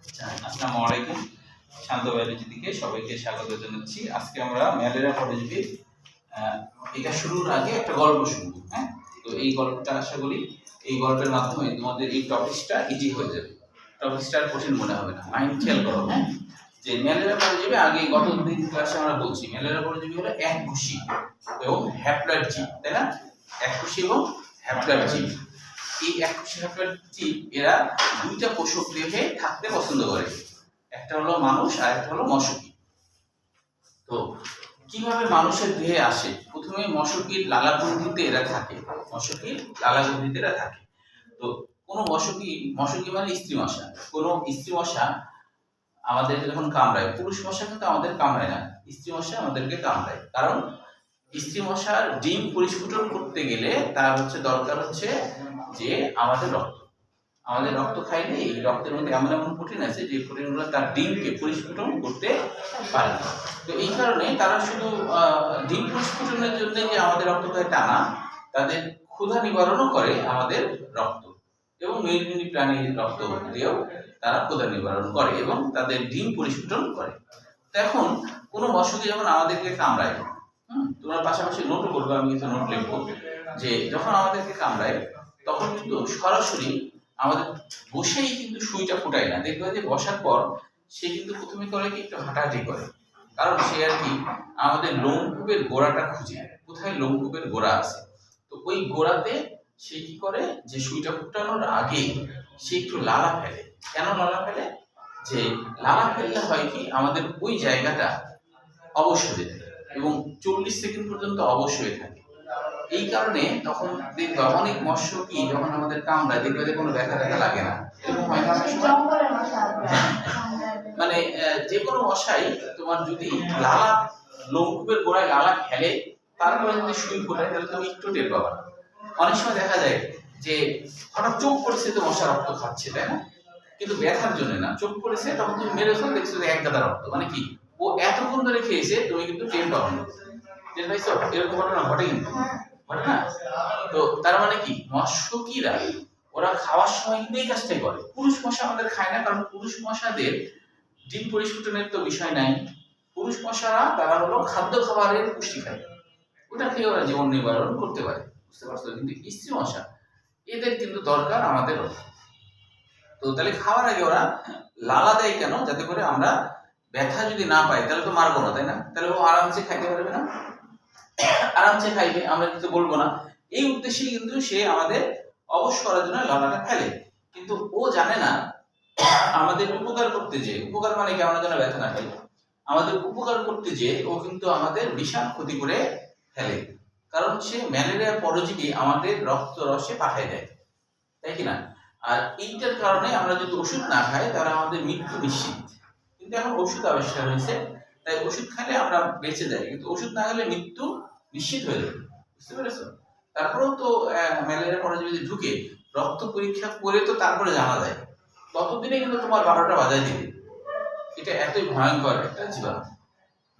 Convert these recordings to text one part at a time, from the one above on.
আসসালামু আলাইকুম। শান্ত বায়োলজি থেকে সবাইকে স্বাগত জানাচ্ছি। আজকে আমরা ম্যালেরিয়া পরজীবীর এটা শুরুর আগে একটা গল্প শুনবো। হ্যাঁ, তো এই গল্পটা আশা করি এই গল্পের মাধ্যমে তোমাদের এই টপিকসটা ইজি হয়ে যাবে। টপিকসটা আর কঠিন মনে হবে না। মাইন্ড খেয়াল করো। হ্যাঁ, যে ম্যালেরিয়া পরজীবী আগে গত দিন ক্লাসে আমরা বলছি ম্যালেরিয়া পরজীবী হলো এককোষী এবং হ্যাপ্লয়েড জীব, তাই না? এককোষী এবং হ্যাপ্লয়েড জীব। এই এককোষী হ্যাপ্লয়েড জীব এরা দুইটা পোষক দেহে থাকতে পছন্দ করে, একটা হলো মানুষ আর একটা হলো মশকি। তো কিভাবে মানুষের দেহে আসে? প্রথমে মশকির লালাগ্রন্থিতে এরা থাকে। মশকির লালাগ্রন্থিতে এরা থাকে। তো কোনো মশকি মানে স্ত্রী মশা, কোনো স্ত্রী মশা আমাদের যখন কামড়ায়, পুরুষ মশা কিন্তু আমাদের কামড়ায় না, স্ত্রী মশা আমাদেরকে কামড়ায়। কারণ স্ত্রী মশার ডিম পরিস্ফুটন করতে গেলে তার দরকার হচ্ছে যে আমাদের রক্ত খাইলে এই রক্তের মধ্যে এমন এমন প্রোটিন আছে যে প্রোটিনগুলো তার ডিমকে পরিস্ফুটন করতে পারে। তো এই কারণে তারা শুধু ডিম পরিস্ফুটনের জন্য যে আমাদের রক্ত খায় তা না, তাদের ক্ষুধা নিবারণও করে আমাদের রক্ত, এবং মেরুদণ্ডী প্রাণীর রক্ত দিয়েও তারা ক্ষুধা নিবারণ করে এবং তাদের ডিম পরিস্ফুটন করে। তো এখন কোনো মশকি যখন আমাদেরকে কামড়ায়, তোমরা পাশাপাশি নোটও করবে, আমি কিছু নোট লিখবো, যে যখন আমাদেরকে কামড়ায় তখন কিন্তু সরাসরি আমাদের বসেই কিন্তু সুইটা ফুটায় না। দেখবে যে বসার পর সে কিন্তু প্রথমে করে কি একটু হাঁটাহাঁটি করে, কারণ সে আর কি আমাদের লোমকূপের গোড়াটা খুঁজে, কোথায় লোমকূপের গোড়া আছে। তো ওই গোড়াতে সে কি করে, যে সুইটা ফুটানোর আগে সে একটু লালা ফেলে। কেন লালা ফেলে? যে লালা ফেললে হয় কি আমাদের ওই জায়গাটা অবশ হয়ে যায় এবং 40 সেকেন্ড পর্যন্ত অবশ হয়ে থাকে। এই কারণে তখন দেখবা অনেক মশকি যখন আমাদের কামড়ায় দেখবে যে কোনো ব্যথা লাগে না, এরকম হয় না? মানে যে কোনো মশাই তোমার যদি লালা লোমকূপের গোড়ায় লালা খেলে তারপরে যদি সুই ফোটায় তাহলে তুমি একটু টের পাবা না। অনেক সময় দেখা যায় যে হঠাৎ চোখ পড়েছে তো মশা রক্ত খাচ্ছে, তাই না? কিন্তু ব্যথার জন্য না, চোখ পড়েছে তখন তুমি মেরেছো, দেখছো যে এক গাদা রক্ত, মানে কি ও এতক্ষণ ধরে খেয়েছে, তুমি কিন্তু টের পাবো না। টের পাইছো? এরকম ঘটনা ঘটে কিন্তু, ঘটে না? তো তার মানে কি মশকিরা ওরা খাওয়ার সময় কিন্তু এই কাজটাই করে। পুরুষ মশা আমাদের খায় না, কারণ পুরুষ মশাদের ডিম পরিস্ফুটনের তো বিষয় নাই। পুরুষ মশারা তারা হলো খাদ্য খাবারের পুষ্টি খায়, ওটা খেয়ে ওরা জীবন নিবারণ করতে পারে, বুঝতে পারছো? কিন্তু স্ত্রী মশা এদের কিন্তু দরকার আমাদের। তো তাহলে খাওয়ার আগে ওরা লালা দেয় কেন? যাতে করে আমরা ব্যথা যদি না পাই তাহলে তো মারবো না, তাই না? তাহলে ও আরামসে খাইতে পারবে না, আরামসে খাইবে, আমরা কিছু বলবো না। এই উদ্দেশ্যে কিন্তু সে আমাদের অবশ করার জন্য লালাটা ফেলে। কিন্তু ও জানে না আমাদের উপকার করতে, যে উপকার মানে কি আমরা যেন ব্যথা না পাই, আমাদের উপকার করতে যে ও কিন্তু আমাদের বিশাল ক্ষতি করে ফেলে। কারণ সে ম্যালেরিয়া পরজীবী আমাদের রক্ত রসে পাঠায় দেয়, তাই কিনা? আর এইটার কারণে আমরা যদি ওষুধ না খাই তারা আমাদের মৃত্যু নিশ্চিত। কিন্তু এখন ওষুধ আবিষ্কার হয়েছে, তাই ওষুধ খেলে আমরা বেঁচে যাই, কিন্তু ওষুধ না খেলে মৃত্যু নিশ্চিত হয়ে যাবে, বুঝতে পেরেছো? তারপরেও তো ম্যালেরিয়া পরজীবী ঢুকে রক্ত পরীক্ষা করে তো তারপরে জানা যায়, ততদিনে কিন্তু তোমার 12টা বাজায় দিবে। এটা এতই ভয়ঙ্কর একটা জীবাণু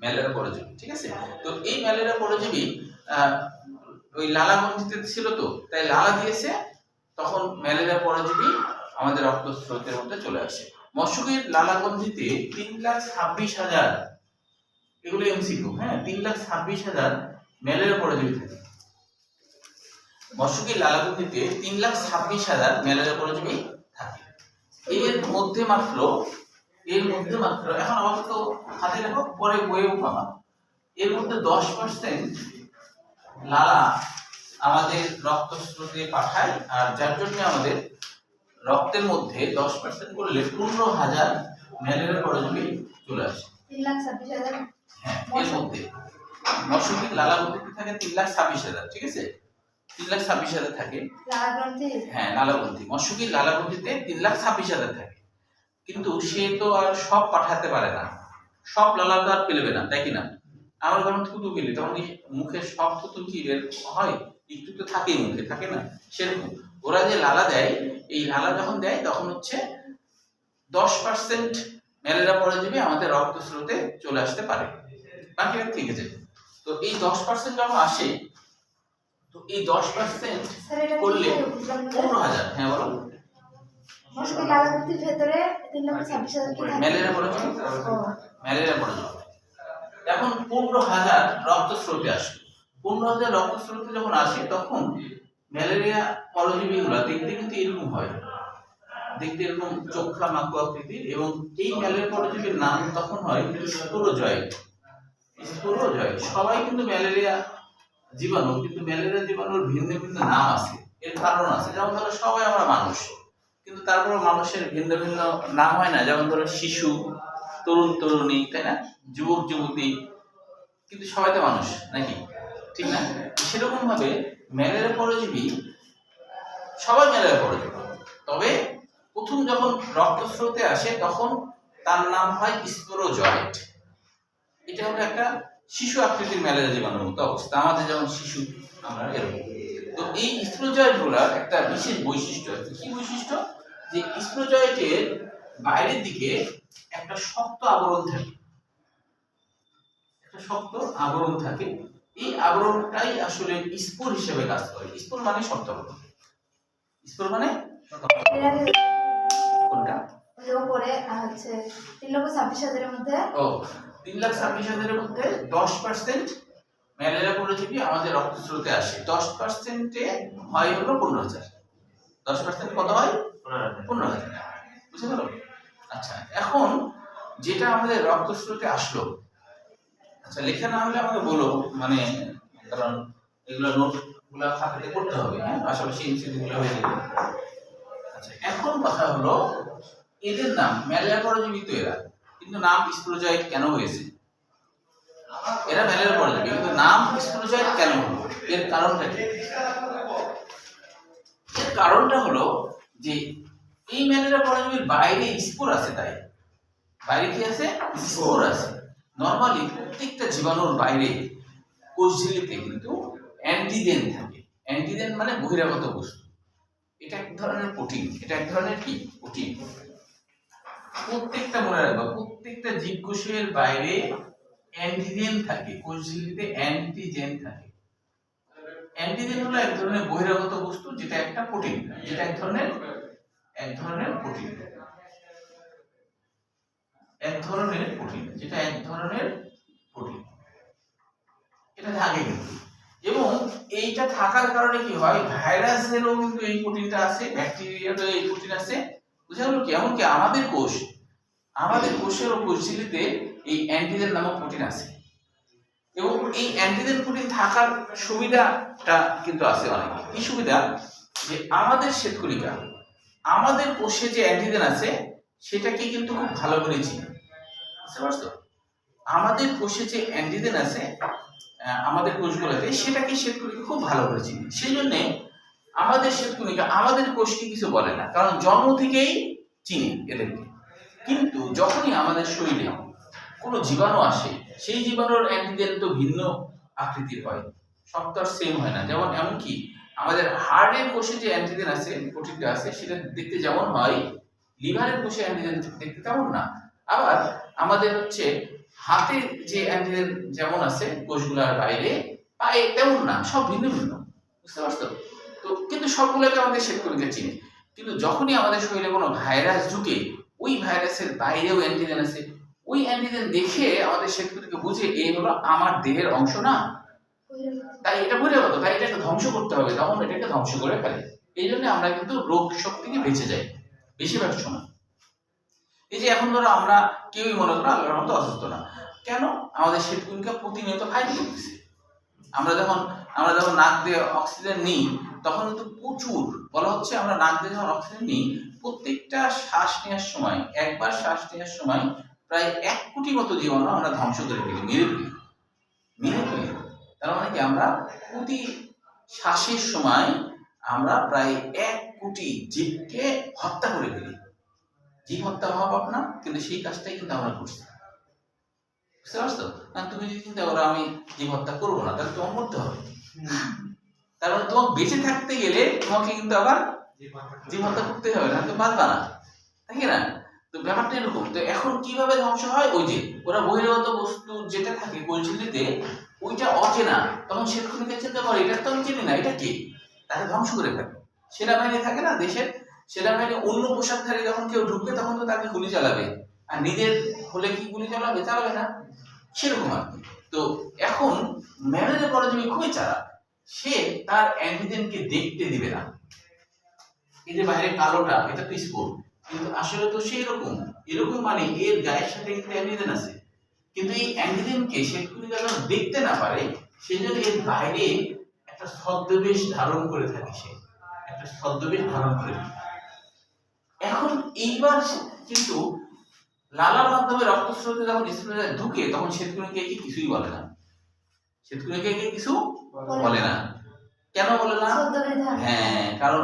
ম্যালেরিয়া পরজীবী, ঠিক আছে? তো এই ম্যালেরিয়া পরজীবী ওই লালা গ্রন্থিতে ছিল, তো তাই লালা দিয়েছে, তখন ম্যালেরিয়া পরজীবী আমাদের রক্ত স্রোতের মধ্যে চলে আসে। মশকির লালা গ্রন্থিতে 3,26,000, এগুলো এমসিকিউ, হ্যাঁ, 3,26,000 ম্যালেরিয়া পরজীবী থাকে। মশকির লালা গ্রন্থিতে 3,26,000 ম্যালেরিয়া পরজীবী থাকে। এর মধ্যে মাত্র এখন আমাকে তো হাতে রেখো, পরে বইয়েও পাবা, এর মধ্যে 10% লালা আমাদের রক্ত স্রোতে পাঠায়, আর যার জন্য আমাদের রক্তের মধ্যে 10% করলে 15,000 ম্যালেরিয়া পরজীবী চলে আসে। 3,26,000, হ্যাঁ, এর মধ্যে মশকির লালা গ্রন্থিতে থাকে 3,26,000, ঠিক আছে? 3,26,000 থাকে লালা গ্রন্থি। হ্যাঁ, লালা গ্রন্থি, মশকির লালা গ্রন্থিতে 3,26,000 থাকে। কিন্তু সে তো আর সব পাঠাতে পারে না, সব লালা তো আর পেলবে না, তাই কিনা? আমরা যখন থুতু ফেলি তখন মুখে সব থুতু কি বের হয়? একটু তো থাকেই মুখে, থাকে না? সেরকম ওরা যে লালা দেয়, এই লালা যখন দেয় তখন 10% ম্যালেরিয়া পরজীবী আমাদের রক্ত স্রোতে চলে আসতে পারে, বাকিটা ঠিক আছে। তো এই 10% যখন আসে, তো এই 10% করলে 15,000। হ্যাঁ বলো। মশকির লালা গ্রন্থির ভেতরে 3,26,000 কি থাকে? ম্যালেরিয়া পরজীবী ও, ম্যালেরিয়া পরজীবী এখন 15,000 রক্ত স্রোতে আসে। 15,000 রক্ত স্রোতে যখন আসে তখন ম্যালেরিয়া পরজীবীগুলো দেখতে কিন্তু এরকম হয়, দেখতে এরকম চোখা মাকু আকৃতির, এবং এই ম্যালেরিয়া পরজীবীর নাম তখন হয় স্পোরোজয়েড। স্পোরোজয়েড সবাই কিন্তু ম্যালেরিয়া জীবাণু, কিন্তু ম্যালেরিয়া জীবাণুর ভিন্ন ভিন্ন নাম আছে, এর কারণ আছে। যেমন ধরো সবাই আমরা মানুষ, কিন্তু তারপরে মানুষের ভিন্ন ভিন্ন নাম হয় না? যেমন ধরো শিশু, তরুণ তরুণী, তাই না, যুবক যুবতী, কিন্তু সবাই তো মানুষ নাকি, ঠিক না? সেরকম ভাবে ম্যালেরিয়া পরজীবী সবাই ম্যালেরিয়া পরজীবী, তবে প্রথম যখন রক্তস্রোতে আসে তখন তার নাম হয় স্পোরোজয়েড। এটা হলো একটা শিশু আকৃতির ম্যালেরিয়া জীবাণুর মতো অবস্থা, আমাদের যেমন শিশু আমরা এরকম। তো এই স্পোরোজয়েড গুলার একটা বিশেষ বৈশিষ্ট্য আছে। কি বৈশিষ্ট্য? যে স্পোরোজয়েডের বাইরের দিকে একটা শক্ত আবরণ থাকে, একটা শক্ত আবরণ থাকে। এই আবরণটাই আসলে স্পোর হিসেবে কাজ করে। স্পোর মানে শক্ত আবরণ, স্পোর মানে এর আগে কোনটা? ওই যে উপরে হচ্ছে 3,26,000 এর মধ্যে ও 3,26,000 এর মধ্যে 10% ম্যালেরিয়া পরজীবী আমাদের রক্তস্রোতে আসে। 10%-এ হয় হলো 15,000। 10% কত হয়? 15,000। বুঝতে পারো? আচ্ছা, এখন যেটা আমাদের রক্তস্রোতে আসলো, আচ্ছা লেখা না হলে আমাকে বলো, মানে কারণ এগুলো নোট গুলা খাতাতে করতে হবে, হ্যাঁ, পাশাপাশি ইনসিডেন্ট গুলো হয়ে যাবে। আচ্ছা, এখন কথা হলো এদের নাম ম্যালেরিয়া পরজীবী তো এরা, কিন্তু নাম স্পোরোজয়েড কেন হয়েছে? এরা ম্যালেরিয়া পরজীবী, কিন্তু নাম স্পোরোজয়েড কেন হলো? এর কারণটা কি? এর কারণটা হলো যে এই ম্যালেরিয়া পরজীবীর বাইরে স্পোর আছে, তাই বাইরে কি আছে? স্পোর আছে। নরমালি প্রত্যেকটা জীবাণুর বাইরে কোষঝিল্লিতে কিন্তু অ্যান্টিজেন থাকে। অ্যান্টিজেন মানে বহিরাগত বস্তু। এটা এক ধরনের প্রোটিন, এটা এক ধরনের কি প্রোটিন। প্রত্যেকটা মনে রাখবা, প্রত্যেকটা জীবকোষের বাইরে অ্যান্টিজেন থাকে, কোষঝিল্লিতে অ্যান্টিজেন থাকে। অ্যান্টিজেন হলো এক ধরনের বহিরাগত বস্তু, যেটা একটা প্রোটিন, যেটা এক ধরনের প্রোটিন, এক ধরনের প্রোটিন, যেটা এক ধরনের প্রোটিন। এটা থাকে কিন্তু, এবং এইটা থাকার কারণে কি হয়, ভাইরাসেরও কিন্তু এই প্রোটিনটা আছে, ব্যাকটেরিয়ারও এই প্রোটিন আছে। বুঝা গেল কি? এমনকি আমাদের কোষেরও কোষঝিল্লিতে এই অ্যান্টিজেন নামক প্রোটিন আছে, এবং এই অ্যান্টিজেন প্রোটিন থাকার সুবিধাটা কিন্তু আছে অনেক। কি সুবিধা? যে আমাদের শ্বেতকণিকা, আমাদের কোষে যে অ্যান্টিজেন আছে সেটাকে কিন্তু খুব ভালো করে চিনি। বুঝতে পারছো? আমাদের কোষে যে অ্যান্টিজেন আছে আমাদের কোষগুলোতে, সেটাকে শ্বেতকণিকা খুব ভালো করে চিনি। সেই জন্য আমাদের শ্বেতকণিকা আমাদের কোষকে কিছু বলে না, কারণ জন্ম থেকেই চিনি এদেরকে। কিন্তু যখনই আমাদের শরীরে কোনো জীবাণু আসে, সেই জীবাণুর অ্যান্টিজেন তো ভিন্ন আকৃতির হয়, সব তো আর সেম হয় না। যেমন এমনকি আমাদের হার্টের কোষে যে অ্যান্টিজেন আছে, প্রোটিনটা আছে, সেটা দেখতে যেমন হয়, লিভারের কোষে অ্যান্টিজেন দেখতে তেমন না। আবার আমাদের হচ্ছে হাতে যে অ্যান্টিজেন যেমন আছে কোষগুলোর বাইরে, পায়ে তেমন না, সব ভিন্ন ভিন্ন। বুঝতে পারছো? তো কিন্তু সবগুলোকে আমাদের শ্বেতকণিকা চিনি। কিন্তু যখনই আমাদের শরীরে কোনো ভাইরাস ঢুকে, ওই ভাইরাসের বাইরেও অ্যান্টিজেন আছে, ওই অ্যান্টিজেন দেখে আমাদের শ্বেতকণিকা বুঝে এই হলো আমার দেহের অংশ না, তাই এটা বহিরাগত, তাই এটাকে ধ্বংস করতে হবে, তখন এটাকে ধ্বংস করে ফেলে। এই জন্য আমরা কিন্তু রোগ শোক থেকে বেঁচে যাই বেশিরভাগ সময়। এই যে এখন ধরো আমরা কেউই মনে করো আল্লাহর মতো অসুস্থ না, কেন? আমাদের শ্বেতকণিকা প্রতিনিয়ত ফাইট করতেছে। আমরা যখন নাক দিয়ে অক্সিজেন নিই, তখন কিন্তু প্রচুর বলা হচ্ছে, আমরা নাক দিয়ে যখন অক্সিজেন নিই, প্রত্যেকটা শ্বাস নেওয়ার সময়, একবার শ্বাস নেওয়ার সময় প্রায় 1 কোটি মতো জীবাণু আমরা ধ্বংস করে ফেলি, মেরে ফেলি। তার মানে কি, আমরা প্রতি শ্বাসের সময় আমরা প্রায় 1 কোটি জীবকে হত্যা করে ফেলি। জীব হত্যা মহাপাপ না? কিন্তু সেই কাজটাই কিন্তু আমরা করছি। বুঝতে পারছো? না, তুমি যদি চিন্তা করো আমি জীব হত্যা করবো না, তাহলে তোমার মরতে হবে। তার মানে তোমাকে বেঁচে থাকতে গেলে তোমাকে কিন্তু আবার জীব হত্যা করতে হবে, না তো বাঁচবা না, তাই না? তো ব্যাপারটা এরকম। তো এখন কিভাবে ধ্বংস হয়? ওই যে ওরা বহিরাগত বস্তু যেটা থাকে কোষঝিল্লিতে, ওইটা অচেনা, তখন শ্বেতকণিকা চিন্তা করে এটা তো আমি চিনি না, এটা কে, তাকে ধ্বংস করে ফেলে। সেনাবাহিনী থাকে না দেশের, সেনাবাহিনী অন্য পোশাকধারী যখন কেউ ঢুকবে তখন তো তাকে গুলি চালাবে, আর নিজের হলে কি গুলি চালাবে? চালাবে না। সেরকম আর কি। তো এখন ম্যালেরিয়া পরজীবী খুবই চালাক, সে তার অ্যান্টিজেনকে দেখতে দিবে না। এই যে বাইরে কালোটা, এটা তো স্পোর, কিন্তু আসলে তো সেই রকম এরকম, মানে এর গায়ের সাথে কিন্তু অ্যান্টিজেন আছে, কিন্তু এই অ্যান্টিজেনকে সে যেন দেখতে না পারে সেজন্য এর বাইরে একটা ছদ্মবেশ ধারণ করে থাকে, সে একটা ছদ্মবেশ ধারণ করে থাকে। এখন এইবার কিন্তু লালার মাধ্যমে রক্তস্রোতে যখন স্প্রে ঢুকে তখন শ্বেতকণিকা একে কিছুই বলে না, শ্বেতকণিকা একে কিছু বলে না। কেন বলে না? হ্যাঁ, কারণ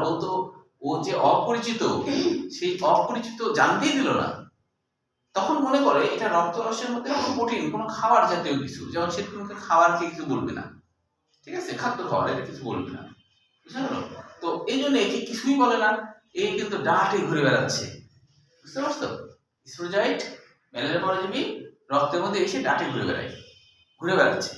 ও যে অপরিচিত, সেই অপরিচিত জানতেই দিল না। তখন মনে করে এটা রক্তরসের মধ্যে কোনো প্রোটিন, কোনো খাবার জাতীয় কিছু, যেমন শ্বেতকণিকা খাবারকে কিছু বলবে না, ঠিক আছে, খাদ্য খাবার এটা কিছু বলবে না, বুঝতে পারলো? তো এই জন্য একে কিছুই বলে না, এই কিন্তু ডাটে ঘুরে বেড়াচ্ছে, বুঝতে পারছো? স্পোরোজয়েট ম্যালেরিয়া পরজীবী রক্তের মধ্যে এসে ডাটে ঘুরে বেড়াচ্ছে।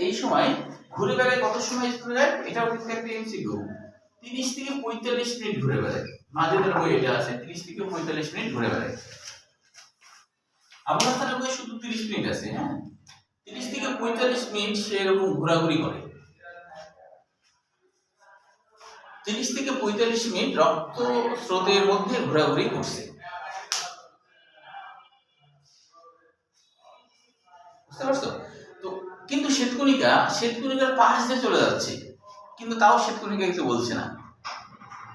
এই সময় ঘুরে বেড়ায় কত সময় স্পোরোজয়েট? এটাও কিন্তু একটা এমসিকিউ। 30 থেকে 45 মিনিট ঘুরে বেড়ায়, মাঝের বই এটা আছে 30 থেকে 45 মিনিট ঘুরে বেড়ায়। আমার তার বই শুধু 30 মিনিট আছে, হ্যাঁ, 30 থেকে 45 মিনিট সে এরকম ঘোরাঘুরি করে। 30 থেকে 45 মিনিট রক্ত স্রোতের মধ্যে ঘোরাঘুরি করছে, বুঝতে পারছো? তো কিন্তু শ্বেতকণিকার পাশ দিয়ে চলে যাচ্ছে, কিন্তু তাও শ্বেতকণিকা কিছু বলছে না,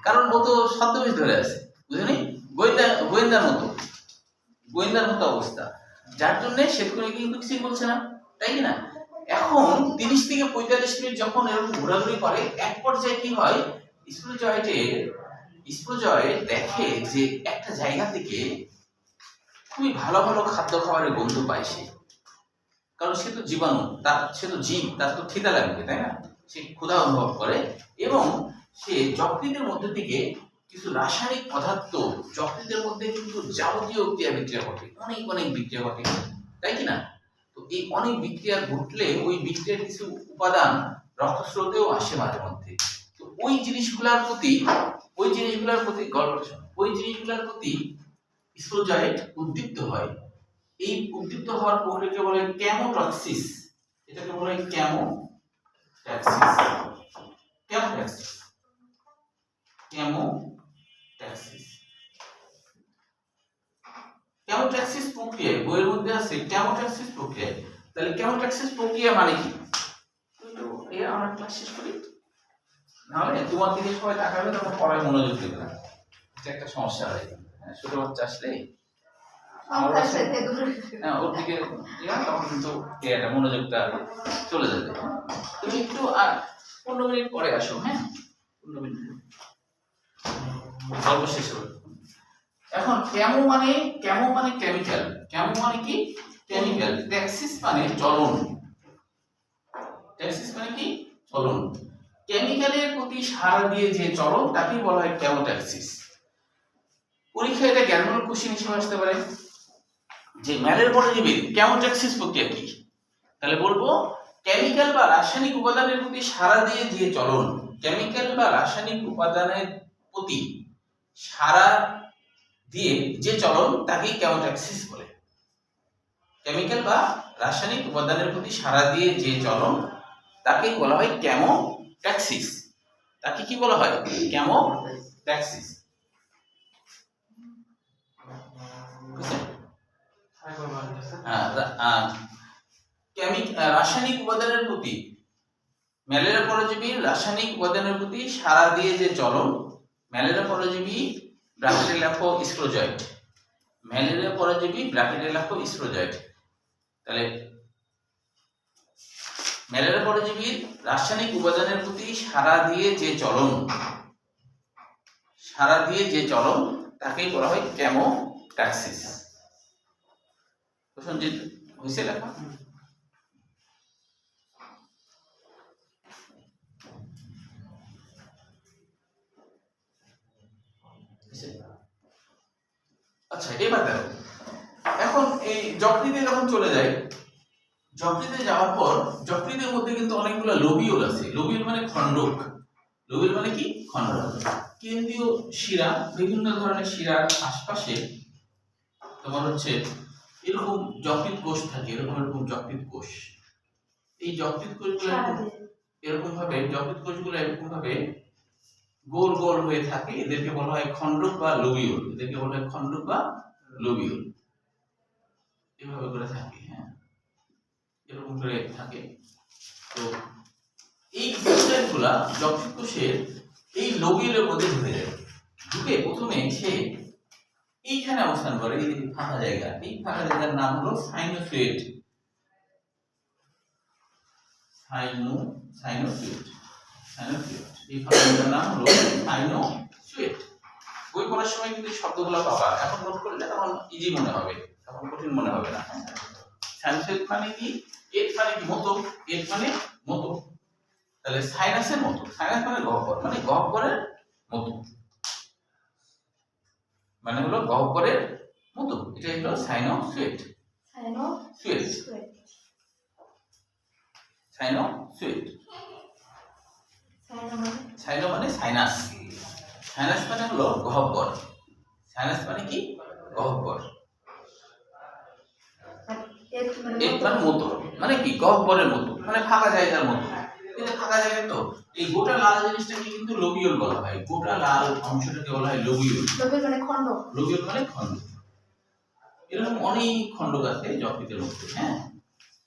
কারণ ও তো ছদ্মবেশ ধরে আছে, বুঝলি? গোয়েন্দার মতো অবস্থা, যার জন্য শ্বেতকণিকা কিন্তু কিছুই বলছে না, তাই না? এখন 30 থেকে 45 মিনিট যখন এরকম ঘোরাঘুরি করে, এক পর্যায়ে কি হয়, স্পোরোজয়েট দেখে যে একটা জায়গা থেকে খুবই ভালো ভালো খাদ্য খাবারের গন্ধ পায় সে, কারণ সে তো জীবাণু, সে তো জীব, তার তো খিদা লাগবে, তাই না? সে ক্ষুধা অনুভব করে এবং সে যকৃতের মধ্যে থেকে কিছু রাসায়নিক পদার্থ, যকৃতের মধ্যে কিন্তু যাবতীয় বিক্রিয়া ঘটে, অনেক বিক্রিয়া ঘটে, তাই কি না? তো এই অনেক বিক্রিয়া ঘটলে ওই বিক্রিয়ার কিছু উপাদান রক্তস্রোতেও আসে মাঝে মধ্যে। তো ওই জিনিসগুলোর প্রতি স্পোরোজয়েট উদ্দীপ্ত হয়। এই উদ্দীপ্ত হওয়ার প্রক্রিয়াকে বলে কেমোটক্সিস। এটাকে বলে কেমোট্যাক্সিস প্রক্রিয়া, বইয়ের মধ্যে আছে কেমোট্যাক্সিস প্রক্রিয়া। তাহলে কেমোট্যাক্সিস প্রক্রিয়া মানে কি? আমরা ক্লাস শেষ করি, নাহলে তোমার দিকে সবাই তাকাবে, তখন পড়ায় মনোযোগ দেবে না, এটা একটা সমস্যা হয়। ছোট বাচ্চা আসলে ওর দিকে তখন কিন্তু মনোযোগটা চলে যাবে। তুমি একটু 15 মিনিট পরে আসো, হ্যাঁ, 15 মিনিট গল্প শেষ হবে। এখন কেমো মানে কেমিক্যাল, কেমো মানে কি? কেমিক্যাল। ট্যাক্সিস মানে চলন, কেমিক্যালের প্রতি সাড়া দিয়ে যে চলন তাকে বলা হয় কেমোট্যাক্সিস। পরীক্ষায় এটা জ্ঞানমূলক কোশ্চেন হিসেবে আসতে পারে যে ম্যালেরিয়া পরজীবীর কেমোট্যাক্সিস প্রক্রিয়া কি। তাহলে বলবো কেমিক্যাল বা রাসায়নিক উপাদানের প্রতি সাড়া দিয়ে যে চলন, কেমিক্যাল বা রাসায়নিক উপাদানের প্রতি সাড়া দিয়ে যে চলন তাকেই কেমোট্যাক্সিস বলে। কেমিক্যাল বা রাসায়নিক উপাদানের প্রতি সাড়া দিয়ে যে চলন তাকেই বলা হয় কেমোট্যাক্সিস। তাকে কি বলা হয়? কেমোট্যাক্সিস। রাসায়নিক উপাদানের প্রতি, ম্যালেরিয়া পরজীবীর রাসায়নিক উপাদানের প্রতি সাড়া দিয়ে যে চলন, ম্যালেরিয়া পরজীবী ব্র্যাকেটে লেখো স্পোরোজয়েট, ম্যালেরিয়া পরজীবী ব্র্যাকেটে লেখো স্পোরোজয়েট। তাহলে ম্যালেরিয়া পরজীবীর রাসায়নিক উপাদানের প্রতি সাড়া দিয়ে যে চলন তাকেই বলা হয় কেমোট্যাক্সিস। প্রসঞ্জিৎ হয়েছে লেখা? আচ্ছা, এবার দেখো, এখন এই যকৃতে যখন চলে যায়, যকৃতে যাওয়ার পর যকৃতের মধ্যে কিন্তু অনেকগুলো লোবিউল আছে। লোবিউল মানে খণ্ডক, লোবিউল মানে কি খন্ড। কেন্দ্রীয় শিরা, বিভিন্ন ধরনের শিরার আশপাশে তোমার হচ্ছে এরকম যকৃৎ কোষ থাকে, এরকম এরকম যকৃৎ কোষ। এই যকৃৎ কোষগুলো এরকম ভাবে, যকৃৎ কোষগুলো এরকম ভাবে গোল গোল হয়ে থাকে, এদেরকে বলা হয় খন্ডক বা লোবিউল। এদেরকে বলা হয় খন্ডক বা লোবিউল। এভাবে করে থাকে, হ্যাঁ, এরকম করে থাকে। তো এই কোষগুলা যকৃৎ কোষের এই লোবিউলের মধ্যে ঢুকে যায়। ঢুকে প্রথমে সে এইখানে অবস্থান করে, এই ফাঁকা জায়গা, এই ফাঁকা জায়গার নাম হলো সাইনোসুয়েট। সাইনোসুয়েট এই ফাঁকা জায়গার নাম হলো সাইনোসুয়েট। বই পড়ার সময় কিন্তু শব্দগুলো পাবা, এখন নোট করলে তখন ইজি মনে হবে, তখন কঠিন মনে হবে না। সাইনোসুয়েট মানে কি? এর মানে কি? মতো। এর মানে মতো। তাহলে সাইনাসের মতো, সাইনাস মানে গহ্বর, মানে গহ্বরের মতো, মানে হলো গহ্বরের মতো। এটা হলো সাইনোসুয়েট। সাইনোসুয়েট সাইনো মানে সাইনাস। সাইনাস মানে হলো গহ্বর। সাইনাস মানে কি? গহ্বর। এর মানে মতো, মানে কি? গহ্বরের মতো, মানে ফাঁকা জায়গার মতো। এটা ফাঁকা জায়গা। তো এই গোটা লাল জিনিসটাকে কিন্তু লোবিউল বলা হয়। গোটা লাল অংশটাকে বলা হয় লোবিউল। লোবিউল মানে খন্ড। লোবিউল মানে খন্ড। এরকম অনেক খন্ডক আছে যকৃতের মধ্যে, হ্যাঁ,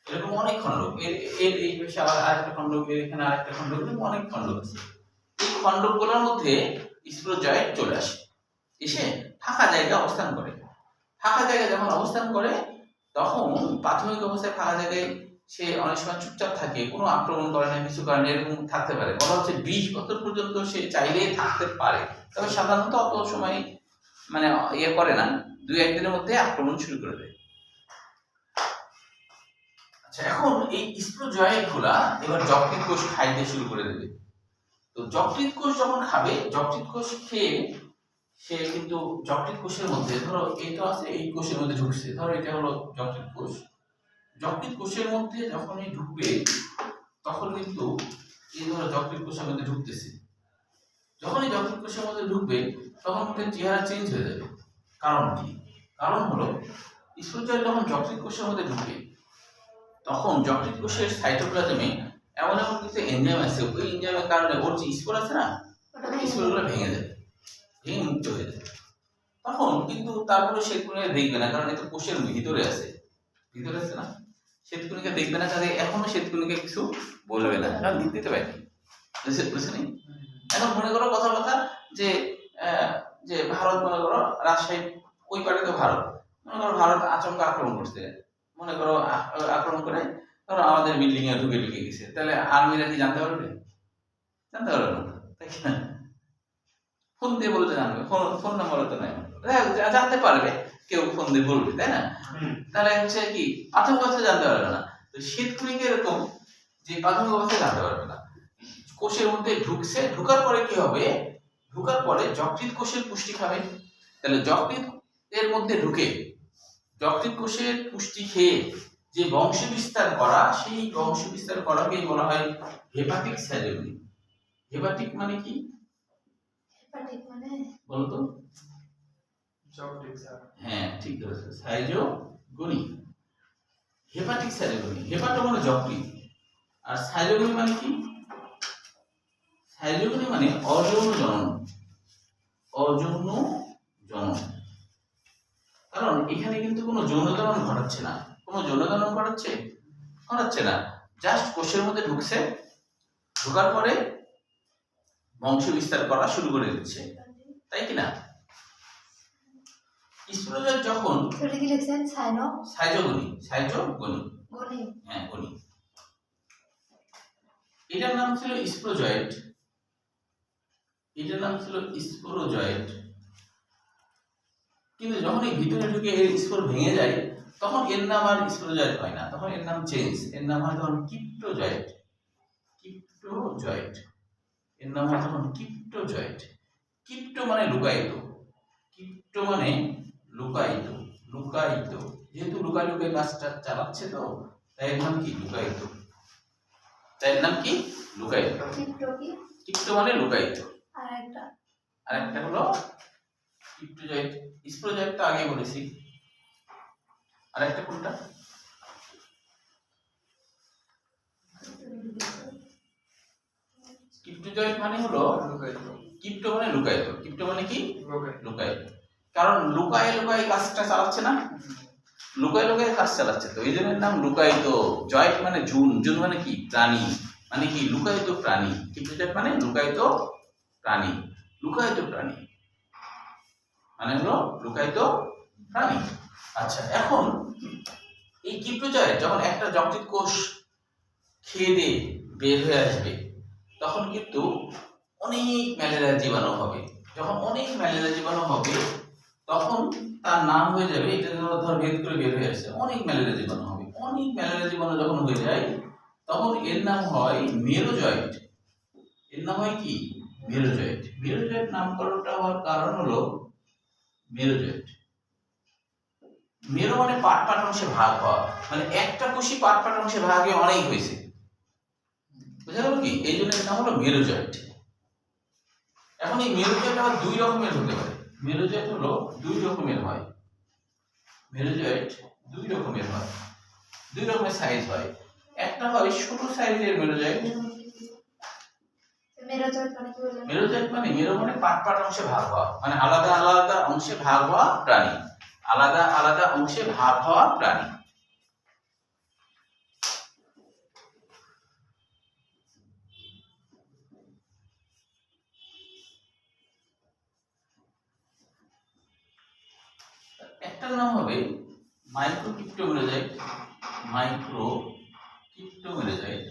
এরকম অনেক খন্ডক। এর এর এই পাশে আবার আরেকটা খন্ডক, এর এখানে আরেকটা খন্ডক, এরকম অনেক খন্ডক আছে। এই খন্ডকগুলোর মধ্যে স্প্রোজয়েড চলে আসে, এসে ফাঁকা জায়গায় অবস্থান করে। ফাঁকা জায়গায় যখন অবস্থান করে, তখন প্রাথমিক অবস্থায় ফাঁকা জায়গায় সে অনেক সময় চুপচাপ থাকে, কোনো আক্রমণ করে না, কিছু করে না, এরকম থাকতে পারে। বলা হচ্ছে 20 বছর পর্যন্ত সে চাইলে থাকতে পারে। তবে সাধারণত অত সময় মানে ইয়ে করে না, 2-1 দিনের মধ্যে আক্রমণ শুরু করে দেয়। আচ্ছা, এখন এই স্প্রোজয়েড গুলা এবার যকৃৎ কোষ খাইতে শুরু করে দেবে। তো যকৃৎ কোষ যখন খাবে, যকৃৎ কোষ খেয়ে সে কিন্তু যকৃৎ কোষের মধ্যে, ধরো এই তো আছে, এই কোষের মধ্যে ঢুকছে, ধরো এটা হলো যকৃৎ কোষ। যকৃৎ কোষের মধ্যে যখনই ঢুকবে, তখন কিন্তু এই ধরো যকৃৎ কোষের মধ্যে ঢুকতেছে, যখনই যকৃৎ কোষের মধ্যে ঢুকবে, তখন কিন্তু চেহারা চেঞ্জ হয়ে যাবে। কারণ কি? কারণ হলো স্প্রোজয়েড যখন যকৃৎ কোষের মধ্যে ঢুকে, তখন যকৃৎ কোষের সাইটোপ্লাজমে এমন এমন কিছু এনজাইম আছে, ওই এনজাইমের কারণে ওর যে স্পোর আছে না, স্পোরগুলো ভেঙে যায়, ভেঙে মুক্ত হয়ে যায়। তখন কিন্তু তারপরে শ্বেতকণিকা দেখবে না, কারণ এটা কোষের ভিতরে আছে, ভিতরে আছে না, শ্বেতকণিকা দেখবে না, কাজে এখনো শ্বেতকণিকা কিছু বলবে না, কারণ দিতে পারেনি, বুঝছেন? এখন মনে করো কথা যে যে ভারত, মনে করো রাজশাহী ওই পারে তো ভারত, মনে করো ভারত আচমকা আক্রমণ করছে, মনে করো আক্রমণ করে ধরো আমাদের বিল্ডিং এ ঢুকে গেছে, তাহলে আর্মিরা কি জানতে পারবে? জানতে পারবে না, তাই না? ফোন দিয়ে বলতে জানবে, ফোন নাম্বার তো নাই, জানতে পারবে, কেউ ফোন দিয়ে বলবে, তাই না? তাহলে হচ্ছে কি প্রাথমিক অবস্থায় জানতে পারবে না। তো শীতকণিকা এরকম যে প্রাথমিক অবস্থায় জানতে পারবে না, কোষের মধ্যে ঢুকছে, ঢুকার পরে কি হবে? ঢুকার পরে যকৃৎ কোষের পুষ্টি খাবে। তাহলে যকৃৎ এর মধ্যে ঢুকে যকৃৎ কোষের পুষ্টি খেয়ে যে বংশ বিস্তার করা, সেই বংশ বিস্তার করাকেই বলা হয় হেপাটিক সাইজোগনি। হেপাটিক মানে কি? হেপাটিক মানে বলতো যকৃৎ, হ্যাঁ ঠিক আছে, সাইজোগনি, হেপাটিক সাইজোগনি। হেপাটো মানে যকৃৎ, আর সাইজোগনি মানে কি? সাইজোগনি মানে অযৌন জনন, অযৌন জনন। কারণ এখানে কিন্তু কোনো যৌন জনন ঘটাচ্ছে না, কোনো যৌন জনন ঘটাচ্ছে না, জাস্ট কোষের মধ্যে ঢুকছে, ঢোকার পরে বংশ বিস্তার করা শুরু করে দিচ্ছে, তাই কি না? স্প্রোজয়েড যখন সাইজোগনি, হ্যাঁ গনি, এটার নাম ছিল স্প্রোজয়েড, এটার নাম ছিল স্প্রোজয়েড। কিন্তু যখন এই ভিতরে ঢুকে এর স্পোর ভেঙে যায়, তখন এর নাম আর স্প্রোজয়েড হয় না, তখন এর নাম চেঞ্জ, এর নাম হয় তখন কিপ্টোজয়েড। কিপ্টোজয়েড এর নাম হয় তখন কিপ্টোজয়েড। কিপ্টো মানে লুকায়িত, কিপ্টো মানে লুকায়িত, লুকায়িত, যেহেতু লুকায় লুকায় কাজটা চালাচ্ছে, তো তাই এর নাম কি? লুকায়িত, তাই এর নাম কি? লুকায়িত। ক্রিপ্টো মানে লুকায়িত, আর একটা আর একটা হলো ক্রিপ্টোজয়েট। স্পোরোজয়েট তো আগে বলেছি। আর একটা কোনটা? ক্রিপ্টোজয়েট মানে হলো ক্রিপ্টো মানে লুকায়িত। ক্রিপ্টো মানে কি? লুকায়িত। কারণ লুকায় লুকায় কাজটা চালাচ্ছে না, লুকায় লুকায় কাজ চালাচ্ছে, তো এই জন্য এর নাম লুকায়িত। জয়েট মানে জুন, জুন মানে কি? প্রাণী, মানে কি? লুকায়িত প্রাণী। ক্রিপ্টোজয়েট মানে লুকায়িত প্রাণী, লুকায়িত প্রাণী মানে হলো লুকায়িত প্রাণী। আচ্ছা, এখন এই ক্রিপ্টোজয়েট যখন একটা যকৃৎ কোষ খেয়ে দিয়ে বের হয়ে আসবে, তখন কিন্তু অনেক ম্যালেরিয়া জীবাণু হবে। যখন অনেক ম্যালেরিয়া জীবাণু হবে, তখন তার নাম হয়ে যাবে, এটা ধর ভেদ করে বের হয়ে আসছে, অনেক ম্যালেরিয়া জীবাণু হবে। অনেক ম্যালেরিয়া জীবাণু যখন হয়ে যায়, তখন এর নাম হয় মেরোজয়েট। এর নাম হয় কি? মেরোজয়েট। মেরোজয়েট নামকরণটা হওয়ার কারণ হলো মেরোজয়েট। মেরো মানে পাট পাট অংশে ভাগ হওয়া, মানে একটা কোষই পাট পাট অংশে ভাগ হয়ে অনেক হয়েছে, বুঝা গেল কি? এই জন্য এর নাম হলো মেরোজয়েট। এখন এই মেরোজয়েট আবার দুই রকমের হতে পারে। মেরোজয়েট হলো দুই রকমের হয়। মেরোজয়েট দুই রকমের হয়, দুই রকমের সাইজ হয়। একটা হয় ছোট সাইজের মেরোজয়েট। মেরোজয়েট মানে কি বললেন? মেরোজয়েট মানে মেরো মানে পাট পাট অংশে ভাগ হওয়া, মানে আলাদা আলাদা অংশে ভাগ হওয়া প্রাণী, আলাদা আলাদা অংশে ভাগ হওয়া প্রাণী। একটার নাম হবে মাইক্রোক্রিপ্টোমেরোজয়েট, মাইক্রোক্রিপ্টোমেরোজয়েট,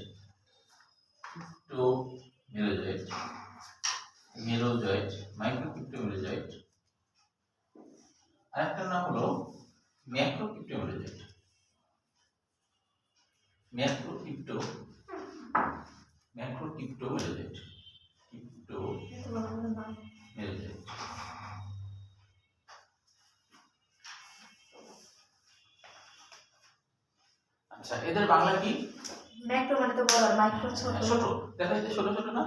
ক্রিপ্টোমেরোজয়েট, মেরোজয়েট, মাইক্রোক্রিপ্টোমেরোজয়েট। আর একটার নাম হলো ম্যাক্রোক্রিপ্টোমেরোজয়েট, ম্যাক্রোক্রিপ্টোমেরোজয়েট, ক্রিপ্টোমেরোজয়েট। আচ্ছা, এদের বাংলা কি? ম্যাক্রো মানে তো বড়, মাইক্রো ছোট। ছোট, দেখা যাচ্ছে ছোট ছোট না?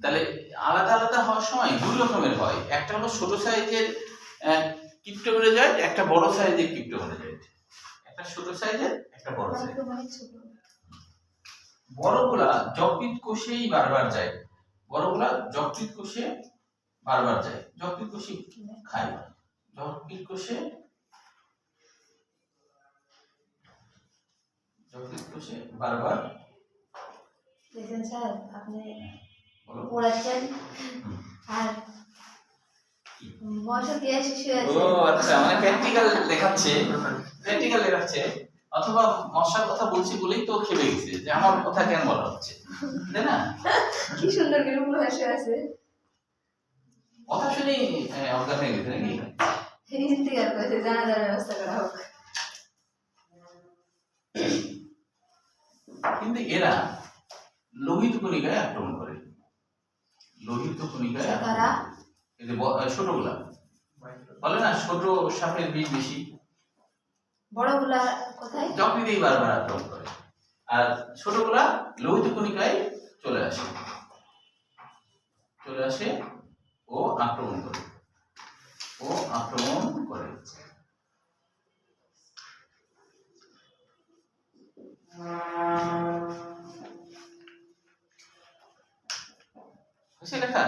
তাহলে আলাদা আলাদা হওয়ার সময় দুই রকমের হয়। একটা হলো ছোট সাইজের ক্রিপ্টোমেরোজয়েট, একটা বড় সাইজের ক্রিপ্টোমেরোজয়েট। একটা ছোট সাইজের, একটা বড় সাইজের। মাইক্রো মানে ছোট। বড়গুলা যকৃৎ কোষেই বারবার যায়, বড়গুলা যকৃৎ কোষে বারবার যায়, যকৃৎ কোষে খায়, যকৃৎ কোষে, যকৃৎ কোষে বারবার। দেখেন স্যার, আপনি বলো। পড়াচ্ছেন আর বয়স দিয়ে শিশু আছে। ও আচ্ছা, মানে প্র্যাকটিক্যাল দেখাচ্ছে, প্র্যাকটিক্যাল দেখাচ্ছে, অথবা মশার কথা বলছি বলেই তো খেলে গেছে যে আমার কথা কেন বলা হচ্ছে, তাই না? কি সুন্দর করে বসে আছে, কথা শুনে অজ্ঞান হয়ে গেছে নাকি? ইন্তেকাল করেছে, জানাজার ব্যবস্থা করা হোক। কিন্তু এরা লোহিত কণিকায় আক্রমণ করে, লোহিত কণিকায় কারা? এই যে ছোটগুলা বলে না, ছোট সাপের বিষ বেশি, বড়গুলা কোথায়? যকৃতেই বারবার আক্রমণ করে, আর ছোটগুলা লোহিত কণিকায় চলে আসে, চলে আসে ও আক্রমণ করে, ও আক্রমণ করে। লেখা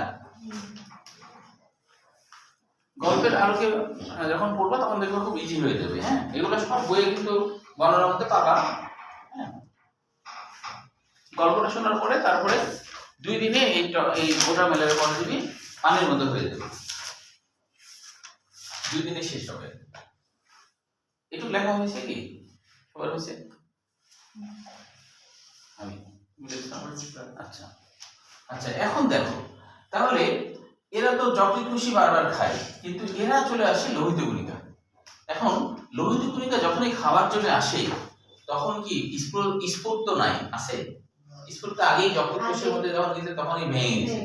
গল্পের আলোকে যখন পড়বা তখন দেখবে খুব ইজি হয়ে যাবে। হ্যাঁ, এগুলো সব বইয়ে কিন্তু বর্ণনার মধ্যে পাবা। হ্যাঁ, গল্পটা শোনার পরে তারপরে 2 দিনে এই গোটা ম্যালেরিয়া পরজীবী পানির মধ্যে হয়ে যাবে, 2 দিনে শেষ হবে। একটু লেখা হয়েছে কি সবার? হয়েছে? আমি আচ্ছা আচ্ছা, এখন দেখো তাহলে এরা তো যকৃৎ কোষই বারবার খায়, কিন্তু এরা চলে আসে লোহিত কণিকা। এখন লোহিত কণিকা যখনই খাবার জন্য আসে, তখন কি স্ফুট তো নাই, আছে স্ফুট তো আগেই যকৃৎ কোষের মধ্যে যখন দিতে তখনই ভেঙে গেছে।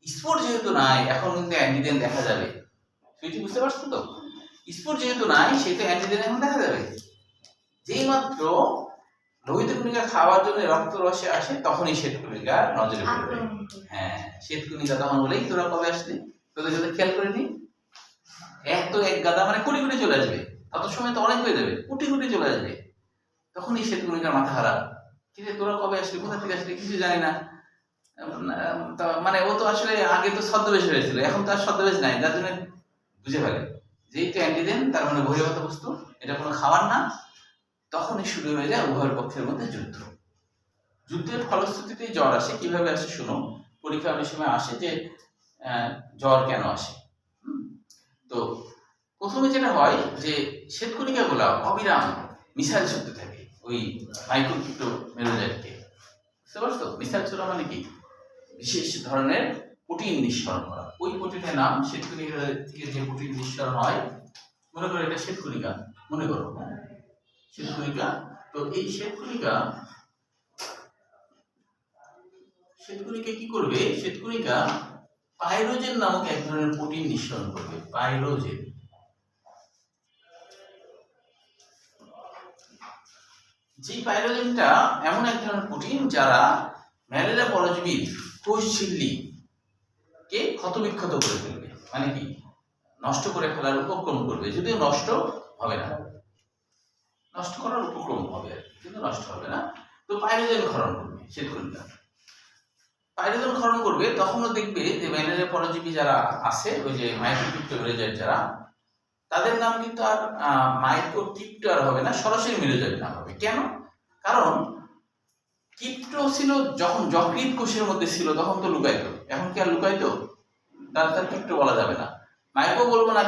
স্ফুট যেহেতু নাই, এখন কিন্তু অ্যান্টিজেন দেখা যাবে, সেটি বুঝতে পারছো তো? স্ফুট যেহেতু নাই, সেহেতু অ্যান্টিজেন এখন দেখা যাবে। যেই মাত্র লোহিত কণিকা খাওয়ার জন্য রক্ত রসে আসে, তখনই শ্বেতকণিকা নজরে পড়বে। আক্রমণ করে। হ্যাঁ, শ্বেতকণিকা তখন বলেই তোরা কবে আসলি, তোদের যদি খেয়াল করে নি, এক গাদা মানে কোটি কোটি চলে আসবে, তত সময় তো অনেক হয়ে যাবে, কোটি কোটি চলে আসবে, তখনই শ্বেতকণিকার মাথা খারাপ, কিন্তু তোরা কবে আসলি, কোথা থেকে আসলি, কিছু জানি না। মানে ও তো আসলে আগে তো ছদ্মবেশ হয়েছিল, এখন তো আর ছদ্মবেশ নাই, যার জন্য বুঝে ফেলে যে এইটা অ্যান্টিজেন, তার মানে বহিরাগত বস্তু, এটা কোনো খাবার না। তখনই শুরু হয়ে যায় উভয়ের পক্ষের মধ্যে যুদ্ধ। যুদ্ধের ফলশ্রুতিতে জ্বর আসে। কিভাবে আসে শুনো, পরীক্ষা অনেক সময় আসে যে জ্বর কেন আসে। তো প্রথমে যেটা হয় যে শ্বেতকণিকা গুলা অবিরাম মিসাইল ছুটতে থাকে ওই মাইক্রোকিটো মেরোজাইটকে, বুঝতে পারছো? মিসাইল ছোড়া মানে কি, বিশেষ ধরনের প্রোটিন নিঃসরণ করা। ওই প্রোটিনের নাম, শ্বেতকণিকা থেকে যে প্রোটিন নিঃসরণ হয়, মনে করো এটা শ্বেতকণিকা, মনে করো শ্বেতকণিকা। তো এই শ্বেতকণিকা কি করবে, শ্বেতকণিকা পাইরোজেন নামক এক ধরনের প্রোটিন নিঃসরণ করবে। পাইরোজেন, যে পাইরোজেনটা এমন এক ধরনের প্রোটিন যারা ম্যালেরিয়া পরজীবীর কোষ ঝিল্লি কে ক্ষতবিক্ষত করে ফেলবে, মানে কি নষ্ট করে ফেলার উপক্রম করবে, যদিও নষ্ট হবে না, নষ্ট করার উপক্রম হবে আর কি, কিন্তু নষ্ট হবে না। তো পাইরোজেন ক্ষরণ করবে শ্বেতকণিকা, পাইরোজেন ক্ষরণ করবে। তখনও দেখবে যে ম্যালেরিয়া পরজীবী যারা আছে, ওই যে মাইক্রোকিপ্টো মেরোজাইট যারা, তাদের নাম কিন্তু আর মাইক্রোকিপ্টো আর হবে না, সরাসরি মেরোজাইট নাম হবে। কেন? কারণ কিপ্টো ছিল যখন যকৃৎ কোষের মধ্যে ছিল, তখন তো লুকাইতো, এখন কি আর লুকাইতো? তার কিপ্টো বলা যাবে না, মাইক্রো বলবো না।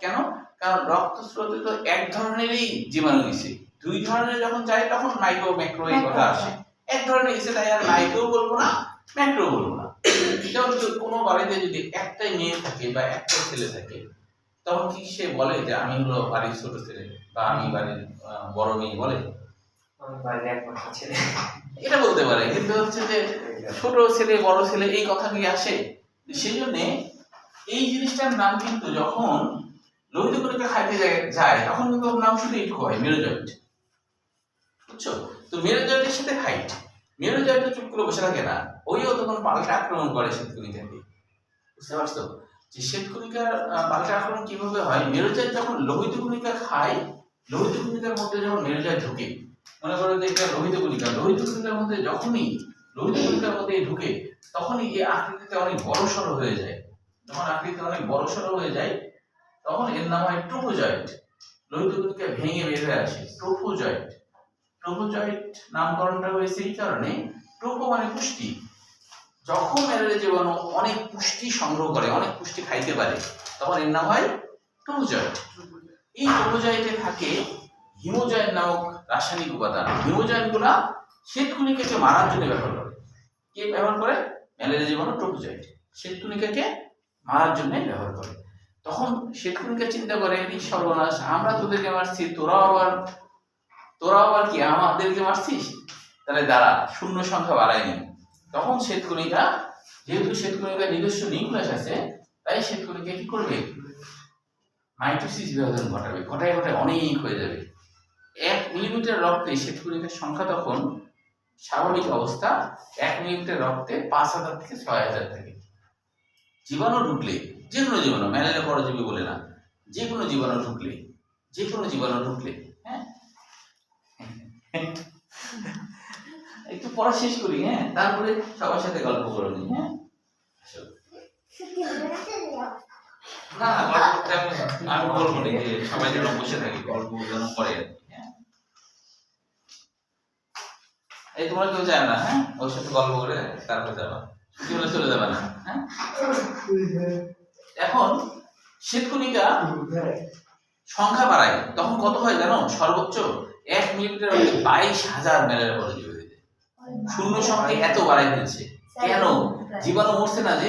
কেন? কারণ রক্ত স্রোতে তো এক ধরনেরই জীবাণু গেছে, দুই ধরনের যখন যায় তখন মাইক্রো ম্যাক্রো এই কথা আসে। এক ধরনের গেছে তাই আর মাইক্রো বলবো না, ম্যাক্রো বলবো না। যেমন কোনো বাড়িতে যদি একটাই মেয়ে থাকে বা একটাই ছেলে থাকে, তখন কি সে বলে যে আমি হলো বাড়ির ছোট ছেলে, বা আমি বাড়ির বড় মেয়ে বলে? এটা বলতে পারে, কিন্তু হচ্ছে যে ছোট ছেলে বড় ছেলে এই কথা কি আসে? সেই জন্য এই জিনিসটার নাম কিন্তু যখন লোহিত কণিকা খাইতে যায় তখন কিন্তু ওর নাম শুধু একটু হয় মেরোজয়েড, বুঝছো? তো মেরোজয়েডের সাথে হাইট, মেরোজয়েড চুপ করে বসে থাকে না, ওইও তখন পাল্টা আক্রমণ করে শ্বেতকণিকাকে, বুঝতে পারছো? যে শ্বেতকণিকার পাল্টা আক্রমণ কিভাবে হয়, মেরোজয়েড যখন লোহিত কণিকা খায়, লোহিত কণিকার মধ্যে যখন মেরোজয়েড ঢুকে, মনে করো যে এটা লোহিত কণিকার মধ্যে যখনই লোহিত কণিকার মধ্যে ঢুকে, তখনই এই আকৃতিতে অনেক বড় সড়ো হয়ে যায়। যখন আকৃতিতে অনেক বড় সড়ো হয়ে যায়, তখন এর নাম হয় ট্রোফোজয়েড। লোহিত কণিকা ভেঙে বের হয়ে আসে ট্রোফোজয়েড। ট্রোফোজয়েড নামকরণটা হয়েছে এই কারণে, ট্রোফো মানে পুষ্টি। যখন ম্যালেরিয়া জীবাণু অনেক পুষ্টি সংগ্রহ করে, অনেক পুষ্টি খাইতে পারে, তখন এর নাম হয় ট্রোফোজয়েড। এই ট্রোফোজয়েডে থাকে হিমোজয়েন নামক রাসায়নিক উপাদান। হিমোজয়েন গুলা শ্বেতকণিকাকে মারার জন্য ব্যবহার করে। কে ব্যবহার করে? ম্যালেরিয়া জীবাণু ট্রোফোজয়েড শ্বেতকণিকাকে মারার জন্য ব্যবহার করে। তখন শ্বেতকণিকা চিন্তা করে, এই সর্বনাশ, আমরা তোদেরকে মারছি, তোরা আবার কি আমাদেরকে মারছিস, তাহলে দাঁড়া শূন্য সংখ্যা বাড়ায়নি। তখন শ্বেতকণিকা, যেহেতু শ্বেতকণিকার নিজস্ব নিউক্লিয়াস আছে, তাই শ্বেতকণিকা কি করবে, মাইটোসিস বিভাজন ঘটাবে, ঘটায় অনেক হয়ে যাবে। 1 মিলিমিটার রক্তে শ্বেতকণিকার সংখ্যা তখন স্বাভাবিক অবস্থা 1 মিলিমিটার রক্তে 5000 থেকে 6000 থাকে। জীবাণু ঢুকলে, যে কোনো জীবাণু, ম্যালেরিয়া পরজীবী বলে না, যে কোনো জীবাণু ঢুকলে, হ্যাঁ একটু পড়া শেষ করি, হ্যাঁ, তারপরে সবার সাথে গল্প করে নিই। হ্যাঁ, না গল্প করতে আমি বলবো না, যে সবাই যেন বসে থাকি, গল্প যেন করে আর কি। হ্যাঁ, এই তোমরা কেউ যায় না, হ্যাঁ, ওর সাথে গল্প করে তারপরে যাবা, ছুটি হলে চলে যাবে না। হ্যাঁ, এখন শ্বেতকণিকা সংখ্যা বাড়ায়, তখন কত হয় জানো? সর্বোচ্চ 1 মিলিমিটার 22,000 ম্যালেরিয়া পরজীবী হয়ে যায়। শূন্য সংখ্যা এত বাড়াই দিচ্ছে কেন? জীবাণু মরছে না, যে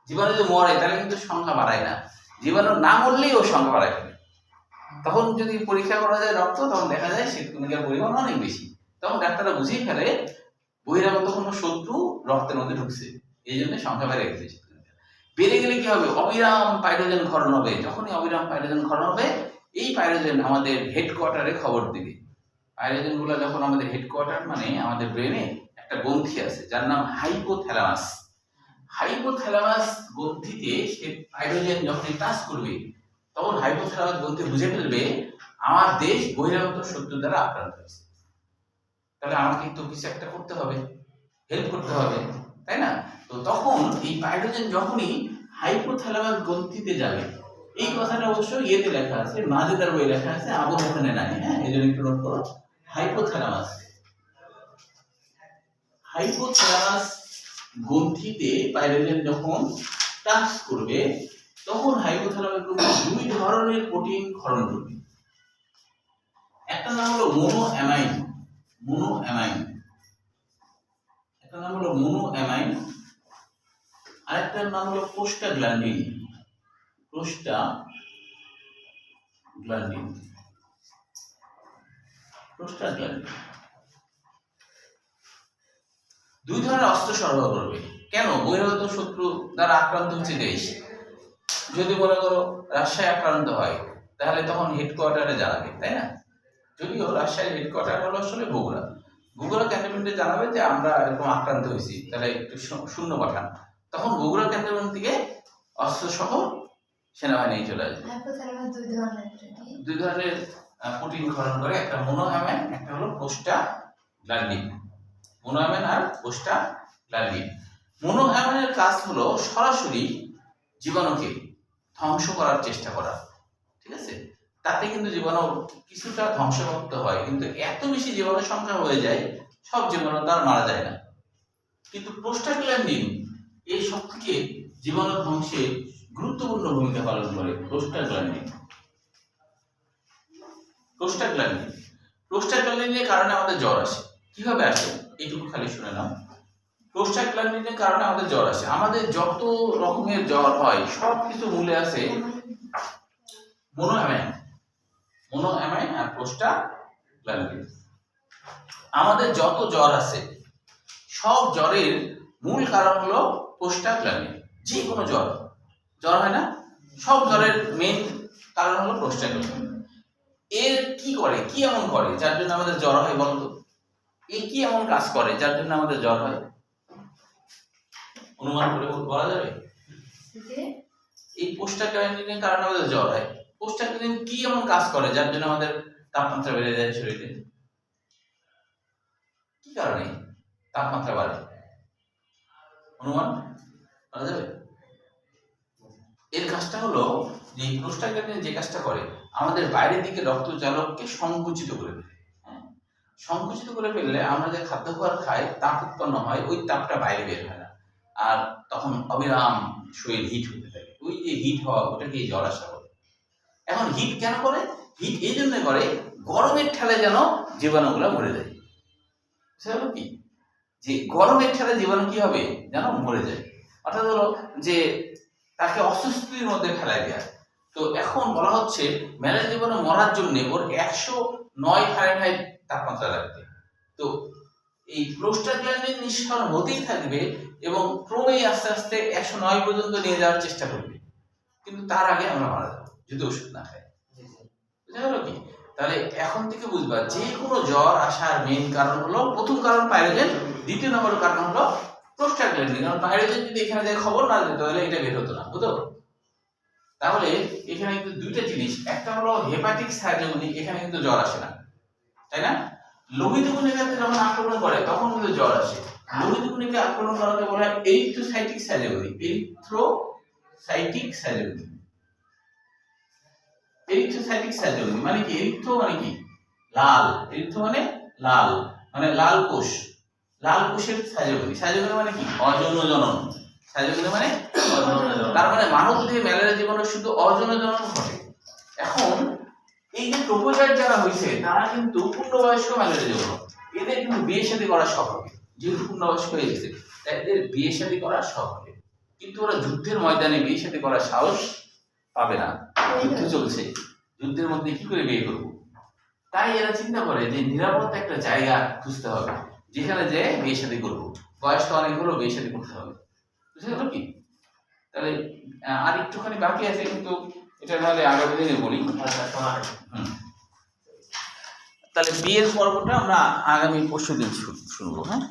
জীবাণু যদি মরে তাহলে কিন্তু সংখ্যা বাড়ায় না, জীবাণু না মরলেই ও সংখ্যা বাড়ায় ফেলে। তখন যদি পরীক্ষা করা যায় রক্ত, তখন দেখা যায় শ্বেতকণিকার পরিমাণ অনেক বেশি। তখন ডাক্তাররা বুঝেই ফেলে বহিরাগত কোনো শত্রু রক্তের মধ্যে ঢুকছে, এই জন্য সংখ্যা বেড়ে গেছে। বেড়ে গেলে কি হবে? অবিরাম পাইরোজেন ক্ষরণ হবে। যখনই অবিরাম পাইরোজেন ক্ষরণ হবে, এই পাইরোজেন আমাদের হেডকোয়ার্টারে খবর দিবে। পাইরোজেন গুলো যখন আমাদের হেডকোয়ার্টার মানে আমাদের ব্রেনে একটা গ্রন্থি আছে যার নাম হাইপোথ্যালামাস। হাইপোথ্যালামাস গ্রন্থিতে সে পাইরোজেন যখন টাচ করবে তখন হাইপোথ্যালামাস গ্রন্থি বুঝে ফেলবে আমার দেশ বহিরাগত শত্রু দ্বারা আক্রান্ত হয়েছে, তাহলে আমাকে তো কিছু একটা করতে হবে, হেল্প করতে হবে, তাই না? তো তখন এই পাইরোজেন যখনই হাইপোথ্যালামাস গ্রন্থিতে যাবে, এই কথাটা অবশ্য ইয়েতে লেখা আছে, মাজেদার বই লেখা আছে, আবু হাসানে নাই, হ্যাঁ, এই জন্য একটু নোট করো। হাইপোথ্যালামাস হাইপোথ্যালামাস গ্রন্থিতে পাইরোজেন যখন টাচ করবে তখন হাইপোথ্যালামাস গ্রন্থি দুই ধরনের প্রোটিন ক্ষরণ করবে। একটা নাম হলো মোনোঅ্যামাইন, একটা নাম হলো মোনোঅ্যামাইন, আরেকটার নাম হলো প্রোস্টাগ্ল্যান্ডিন। দুই ধরনের অস্ত্র সরবরাহ করবে। কেন? বহিরাগত শত্রু দ্বারা আক্রান্ত হচ্ছে দেশ, যদি মনে করো রাজশাহী আক্রান্ত হয় তাহলে তখন হেডকোয়ার্টারে জানাবে, তাই না? যদিও রাজশাহীর হেডকোয়ার্টার হলো আসলে বগুড়া ক্যান্টনমেন্টে জানাবে যে আমরা এরকম আক্রান্ত হয়েছি, তাহলে একটু শূন্য পাঠান, তখন বগুড়া ক্যান্টনমেন্ট থেকে অস্ত্র সহ সেনাবাহিনী চলে আসবে। দুই ধরনের প্রোটিন ক্ষরণ করে, একটা মোনোঅ্যামাইন, একটা হলো প্রোস্টাগ্ল্যান্ডিন। মোনোঅ্যামাইন আর প্রোস্টাগ্ল্যান্ডিন। মোনোঅ্যামাইনের কাজ হলো সরাসরি জীবাণুকে ধ্বংস করার চেষ্টা করা, ঠিক আছে? তাতে কিন্তু জীবাণু কিছুটা ধ্বংসপ্রাপ্ত হয়, কিন্তু এত বেশি জীবাণু সংখ্যা হয়ে যায় সব জীবাণু তার মারা যায় না। কিন্তু প্রোস্টাগ্ল্যান্ডিন এই সব থেকে জীবাণু ধ্বংসে গুরুত্বপূর্ণ ভূমিকা পালন করে। প্রোস্টাগ্ল্যান্ডিনের কারণে আমাদের জ্বর আসে। কিভাবে আসে এইটুকু খালি শুনে নাও। প্রোস্টাগ্ল্যান্ডিনের কারণে আমাদের জ্বর আসে। আমাদের যত রকমের জ্বর হয় সব কিছু মূলে আছে মোনোঅ্যামাইন আর প্রোস্টাগ্ল্যান্ডিন। আমাদের যত জ্বর আছে সব জ্বরের মূল কারণ হলো প্রোস্টাগ্ল্যান্ডিন। যে কোনো জ্বর হয় না, সব জ্বরের মেইন কারণ হলো প্রোস্টাগ্ল্যান্ডিন। এর কি এমন করে যার জন্য আমাদের জ্বর হয় বলতো? এই কি এমন কাজ করে যার জন্য আমাদের জ্বর হয়? অনুমান করে বলা যাবে? এই প্রোস্টাগ্ল্যান্ডিনের কারণে আমাদের জ্বর হয়। প্রোস্টাগ্ল্যান্ডিন কি এমন কাজ করে যার জন্য আমাদের তাপমাত্রা বেড়ে যায় শরীরে? কি কারণে তাপমাত্রা বাড়ে? অনুমান করা যাবে? এর কাজটা হলো যে প্রোস্টাগ্ল্যান্ডিন যে কাজটা করে আমাদের বাইরের দিকে রক্তচালককে সংকুচিত করে ফেলে। সংকুচিত করে ফেললে আমরা যে খাদ্য খাবার খাই তাপ উৎপন্ন হয়, ওই তাপটা বাইরে বের হয় না, আর তখন অবিরাম শরীর হিট হতে থাকে। ওই যে হিট হওয়া ওটাকে জ্বর আসা বলে। এখন হিট কেন করে? হিট এই জন্য করে গরমের ঠেলে যেন জীবাণুগুলো মরে যায়। বুঝতে কি? যে গরমের ঠেলে জীবাণু কি হবে যেন মরে যায়, অর্থাৎ হলো যে তাকে অস্বস্তির মধ্যে ফেলাই দেয়া। তো এখন বলা হচ্ছে ম্যালেরিয়া জীবাণু মরার জন্য ওর 109 ফারেনহাইট তাপমাত্রা লাগবে। তো এই প্রোস্টাগ্ল্যান্ডিন নিঃসরণ হতেই থাকবে এবং ক্রমেই আস্তে আস্তে 109 পর্যন্ত নিয়ে যাওয়ার চেষ্টা করবে, কিন্তু তার আগে আমরা মারা যাবো যদি ওষুধ না খাই। বুঝা গেল কি? তাহলে এখন থেকে বুঝবা যে কোনো জ্বর আসার মেইন কারণ হলো, প্রথম কারণ পাইরোজেন, দ্বিতীয় নম্বর কারণ হলো প্রোস্টাগ্ল্যান্ডিন। কারণ পাইরোজেন যদি এখানে যে খবর না দিত তাহলে এটা বের হতো না, বুঝতো? তাহলে এখানে কিন্তু দুইটা জিনিস, একটা হলো হেপাটিক সাইটোজেনিক, এখানে কিন্তু জ্বর আসে না, তাই না? লোহিত কণিকাতে যখন আক্রমণ করে তখন কিন্তু জ্বর আসে। লোহিত কণিকা আক্রমণ করাকে বলা হয় এরিথ্রোসাইটিক সাইটোজেনিক। এরিথ্রোসাইটিক সাইটোজেনিক মানে কি? এরিথ্রো মানে কি? লাল। এরিথ্রো মানে লাল, মানে লাল কোষ। লাল কোষের সাইটোজেনিক। সাইটোজেনিক মানে কি? অযৌন জনন। সাইটোজেনিক মানে অযৌন জনন। তার মানে মানব দেহে ম্যালেরিয়া জীবাণু শুধু অযৌন জনন ঘটে। এখন এই যে প্রপোজার যারা হয়েছে তারা কিন্তু পূর্ণবয়স্ক ম্যালেরিয়া জীবাণু, এদের কিন্তু বিয়ে শাদী করা শখ হবে, যেহেতু পূর্ণবয়স্ক হয়ে গেছে তাই এদের বিয়ে শাদী করা শখ হবে, কিন্তু ওরা যুদ্ধের ময়দানে বিয়ে শাদী করার সাহস পাবে না। যুদ্ধ চলছে, যুদ্ধের মধ্যে কি করে বিয়ে করবো? তাই এরা চিন্তা করে যে নিরাপদ একটা জায়গা খুঁজতে হবে যেখানে যে বিয়ে শাদী করবো, বয়স তো অনেক হলো, বিয়ে শাদী করতে হবে। বুঝতে গেল কি? তাহলে আর একটুখানি বাকি আছে, কিন্তু এটা নাহলে আগামী দিনে বলি। তাহলে তাহলে বিয়ের পর্বটা আমরা আগামী পরশু দিন শুনবো, হ্যাঁ।